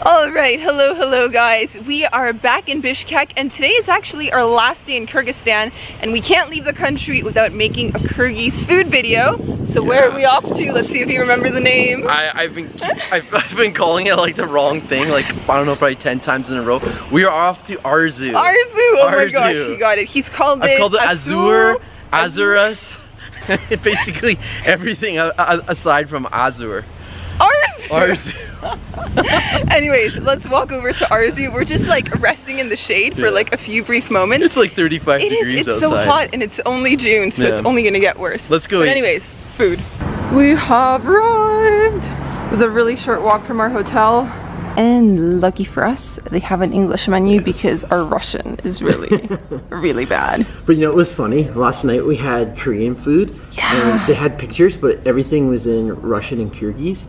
Alright, hello guys. We are back in Bishkek and today is actually our last day in Kyrgyzstan and we can't leave the country without making a Kyrgyz food video. So where are we off to? Let's see if you remember the name. I've been calling it like the wrong thing, like I don't know, probably 10 times in a row. We are off to Arzu. Arzu! Oh my gosh, he got it. He's called it Azur, Azuras. Basically everything aside from Azur. Arzu! Anyways, let's walk over to Arzu. We're just like resting in the shade for like a few brief moments. It's like 35 degrees It's outside. so hot and it's only June, so it's only gonna get worse. Let's go But eat. anyways, food. We have arrived! It was a really short walk from our hotel. And lucky for us, they have an English menu because our Russian is really, really bad. But you know, it was funny. Last night we had Korean food. Yeah. And they had pictures, but everything was in Russian and Kyrgyz.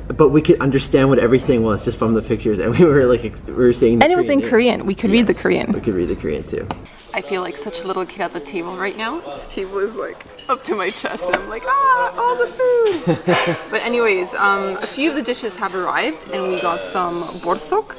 But we could understand what everything was just from the pictures, and we were saying. And it was in Korean. We could read the Korean. We could read the Korean too. I feel like such a little kid at the table right now. This table is like up to my chest and I'm like, all the food. But anyways, a few of the dishes have arrived and we got some borsok.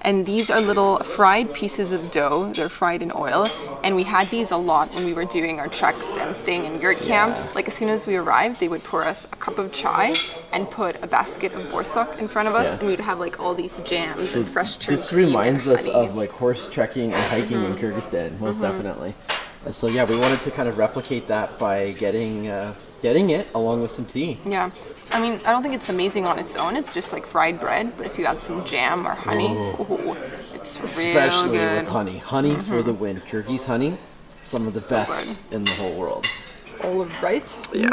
And these are little fried pieces of dough. They're fried in oil. And we had these a lot when we were doing our treks and staying in yurt camps. Like as soon as we arrived, they would pour us a cup of chai and put a basket of borsok in front of us. And we'd have like all these jams and fresh churned This cream reminds and us honey. of like horse trekking and hiking in Kyrgyzstan, most definitely. And so yeah, we wanted to kind of replicate that by getting it along with some tea. Yeah. I mean, I don't think it's amazing on its own. It's just like fried bread. But if you add some jam or honey, ooh, it's Especially real good. with honey. Honey for the win. Kyrgyz honey, some of the best in the whole world. All right. Yeah.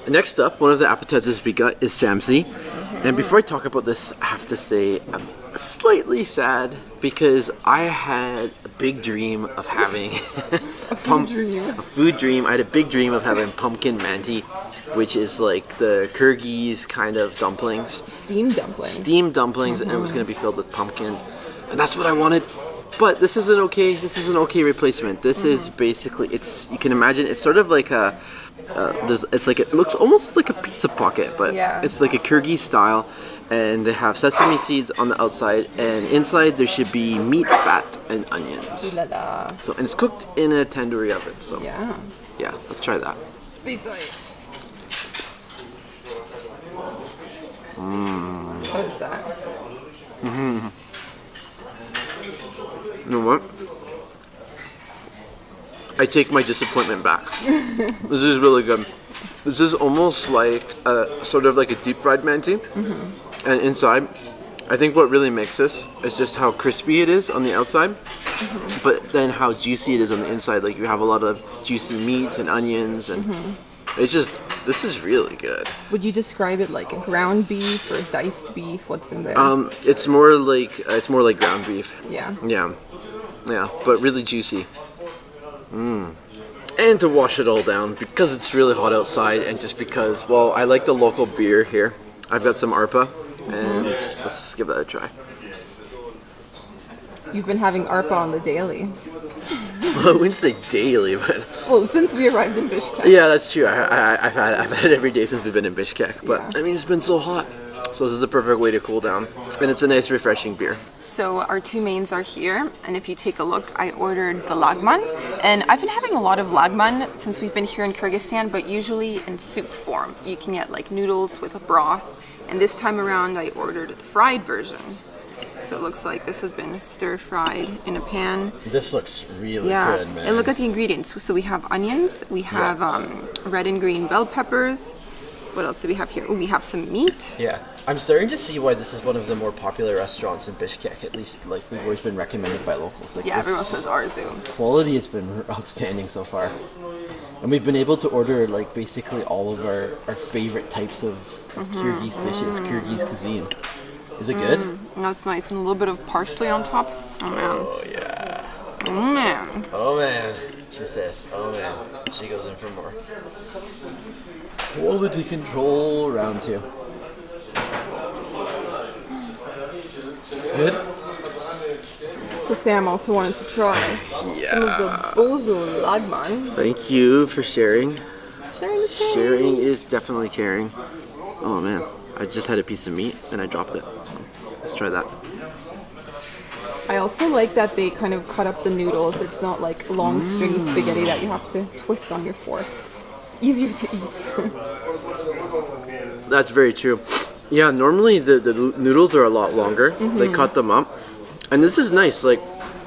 Next up, one of the appetizers we got is samsa. And before I talk about this, I have to say I'm slightly sad because I had a big dream of having a food dream. I had a big dream of having pumpkin manti, which is like the Kyrgyz kind of dumplings. steamed dumplings. And it was going to be filled with pumpkin. And that's what I wanted. But this is an okay replacement. This is basically, you can imagine, it's sort of like a, it looks almost like a pizza pocket, but it's like a Kyrgyz style. And they have sesame seeds on the outside, and inside there should be meat, fat, and onions. So, and it's cooked in a tandoori oven. So yeah, let's try that. Big bite. What is that? You know what? I take my disappointment back. This is really good. This is almost like sort of like a deep fried manti. And inside, I think what really makes this is just how crispy it is on the outside, but then how juicy it is on the inside. Like you have a lot of juicy meat and onions, and it's just, this is really good. Would you describe it like a ground beef or diced beef? What's in there? It's more like ground beef. Yeah, but really juicy. And to wash it all down, because it's really hot outside, and just because, well, I like the local beer here. I've got some Arpa, and let's give that a try. You've been having Arpa on the daily. Well, I wouldn't say daily, but Well, since we arrived in Bishkek. yeah, that's true. I've had it every day since we've been in Bishkek. But I mean, it's been so hot, so this is the perfect way to cool down, and it's a nice, refreshing beer. So our two mains are here, and if you take a look, I ordered the lagman, and I've been having a lot of lagman since we've been here in Kyrgyzstan, but usually in soup form. You can get like noodles with a broth, and this time around I ordered the fried version. So it looks like this has been stir-fried in a pan. This looks really good, man. And look at the ingredients. So we have onions, we have red and green bell peppers. What else do we have here? Oh, we have some meat. Yeah, I'm starting to see why this is one of the more popular restaurants in Bishkek. At least, like, we've always been recommended by locals. Like, Yeah, everyone says Arzu. Quality has been outstanding so far, and we've been able to order like basically all of our favorite types of Kyrgyz dishes, Kyrgyz cuisine. Is it good? No, it's nice. And a little bit of parsley on top. Oh man. Oh yeah. Oh man. Oh man. She says, oh man. She goes in for more. Quality control round 2. Good? So Sam also wanted to try some of the bozo lagman. Thank you for sharing. Sharing the thing. Sharing is definitely caring. Oh man. I just had a piece of meat and I dropped it. So. Let's try that. I also like that they kind of cut up the noodles. It's not like long stringy spaghetti that you have to twist on your fork. It's easier to eat. That's very true. Yeah, normally the noodles are a lot longer. They cut them up. And this is nice. Like,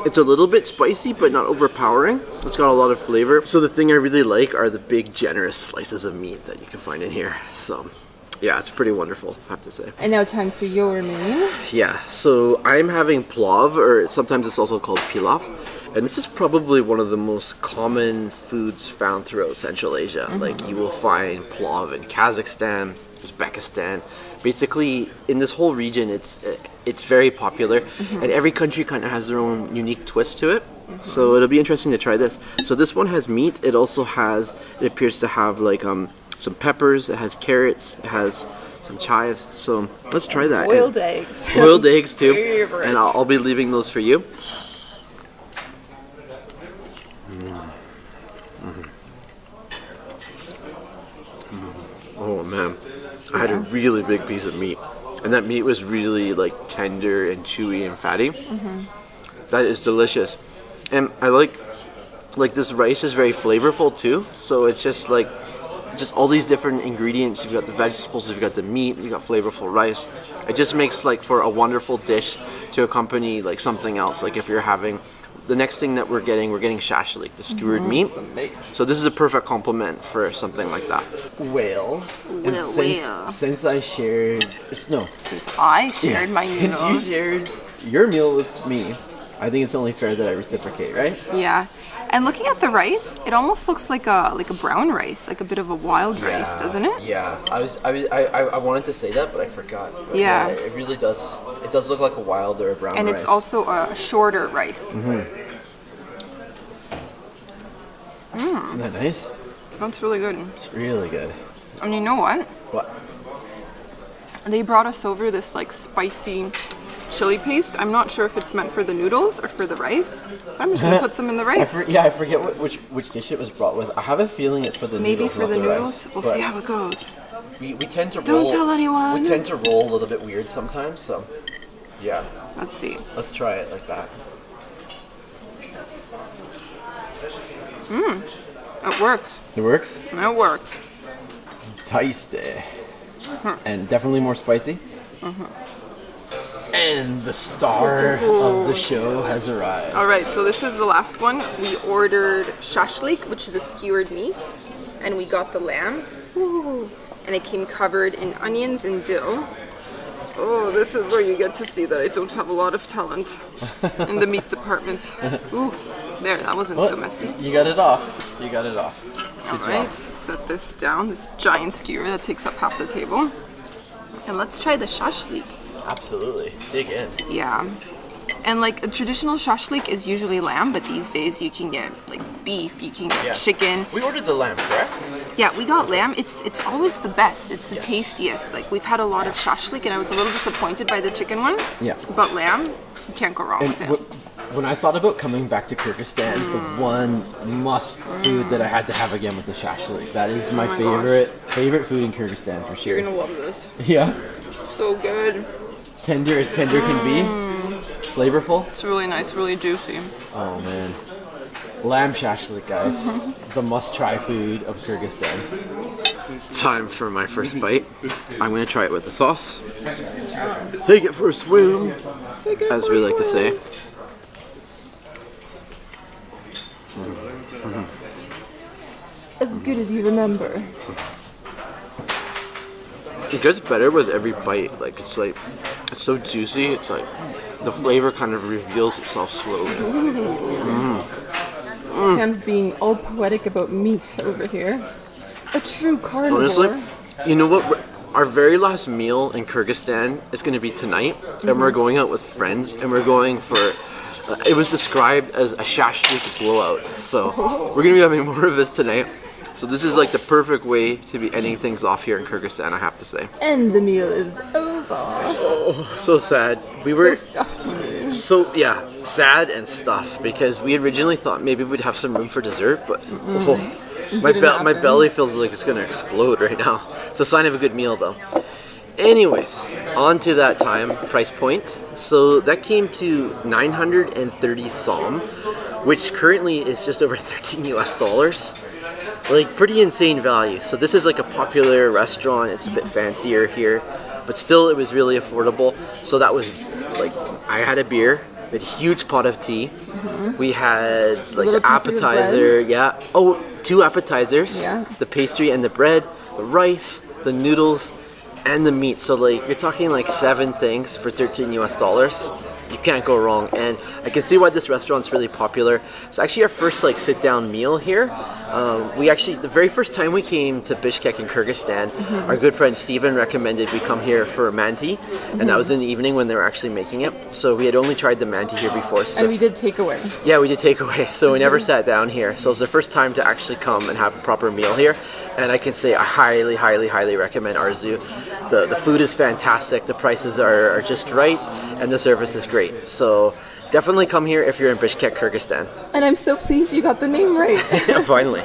it's a little bit spicy, but not overpowering. It's got a lot of flavor. So the thing I really like are the big, generous slices of meat that you can find in here. So, yeah, it's pretty wonderful, I have to say. And now time for your meal. Yeah, so I'm having plov, or sometimes it's also called pilaf. And this is probably one of the most common foods found throughout Central Asia. Like, you will find plov in Kazakhstan, Uzbekistan. Basically, in this whole region, it's very popular, and every country kind of has their own unique twist to it. So it'll be interesting to try this. So this one has meat. It also has, it appears to have like some peppers. It has carrots. It has some chives. So let's try that. Boiled eggs. Boiled eggs too. Favorite. And I'll be leaving those for you. Oh man, I had a really big piece of meat, and that meat was really like tender and chewy and fatty. That is delicious, and I like this rice is very flavorful too. So it's just like all these different ingredients. You've got the vegetables, you've got the meat, you've got flavorful rice. It just makes like for a wonderful dish to accompany like something else. Like if you're having the next thing that we're getting shashlik, the skewered meat. So this is a perfect complement for something like that. Well, and since I shared, Since I shared my since noodles. you shared your meal with me, I think it's only fair that I reciprocate, right? Yeah. And looking at the rice, it almost looks like a brown rice, like a bit of a wild rice, doesn't it? Yeah, I wanted to say that, but I forgot. But Yeah. it really does. It does look like a wild or a brown And rice. it's also a shorter rice. Isn't that nice? That's really good. It's really good. And you know what? What? They brought us over this like spicy chili paste. I'm not sure if it's meant for the noodles or for the rice. But I'm just gonna put some in the rice. I forget which dish it was brought with. I have a feeling it's for the Maybe noodles, for not the rice. noodles. We'll But see how it goes. we tend to Don't roll. tell anyone. We tend to roll a little bit weird sometimes, so yeah. Let's see. Let's try it like that. It works. It works? It works. Tasty. And definitely more spicy. And the star of the show has arrived. All right, so this is the last one. We ordered shashlik, which is a skewered meat, and we got the lamb. Ooh. And it came covered in onions and dill. Oh, this is where you get to see that I don't have a lot of talent in the meat department. Ooh, there, that wasn't so messy. You got it off. You got it off. All right, set this down, this giant skewer that takes up half the table. And let's try the shashlik. Absolutely. Dig in. Yeah. And like a traditional shashlik is usually lamb, but these days you can get like beef, you can get chicken. We ordered the lamb, correct? Yeah, we got lamb. It's always the best. It's the tastiest. Like we've had a lot of shashlik and I was a little disappointed by the chicken one. Yeah. But lamb, you can't go wrong with it. When I thought about coming back to Kyrgyzstan, the one must food that I had to have again was the shashlik. That is my favorite food in Kyrgyzstan for sure. You're gonna love this. Yeah. So good. Tender as tender can be. Flavorful. It's really nice, really juicy. Oh man. Lamb shashlik, guys. The must-try food of Kyrgyzstan. Time for my first bite. I'm gonna try it with the sauce. Take it for a swim, as we like to say. As good as you remember. It gets better with every bite. It's so juicy. It's like the flavor kind of reveals itself slowly. Sam's being all poetic about meat over here. A true carnivore. Honestly, you know what? Our very last meal in Kyrgyzstan is going to be tonight, and we're going out with friends, and we're going for. It was described as a shashlik blowout. So we're going to be having more of this tonight. So this is like the perfect way to be ending things off here in Kyrgyzstan, I have to say. And the meal is over. Oh, so sad. We were So stuffed, you mean? so sad and stuffed because we originally thought maybe we'd have some room for dessert, but my Didn't happen. belly feels like it's gonna explode right now. It's a sign of a good meal, though. Anyways, on to that time price point. So that came to 930 som, which currently is just over 13 US dollars. Like pretty insane value. So this is like a popular restaurant. It's a bit fancier here, but still it was really affordable. So that was like, I had a beer, we had a huge pot of tea. We had like the appetizer, yeah. Oh, 2 appetizers. Yeah. The pastry and the bread, the rice, the noodles, and the meat. So like you're talking like 7 things for 13 US dollars. You can't go wrong, and I can see why this restaurant's really popular. It's actually our first like sit-down meal here. We actually, the very first time we came to Bishkek in Kyrgyzstan, our good friend Steven recommended we come here for manti, and that was in the evening when they were actually making it. So we had only tried the manti here before. So And we did takeaway. yeah, we did takeaway, so we never sat down here. So it's the first time to actually come and have a proper meal here. And I can say I highly, highly, highly recommend Arzu. The food is fantastic, the prices are just right, and the service is great. So definitely come here if you're in Bishkek, Kyrgyzstan. And I'm so pleased you got the name right. Finally.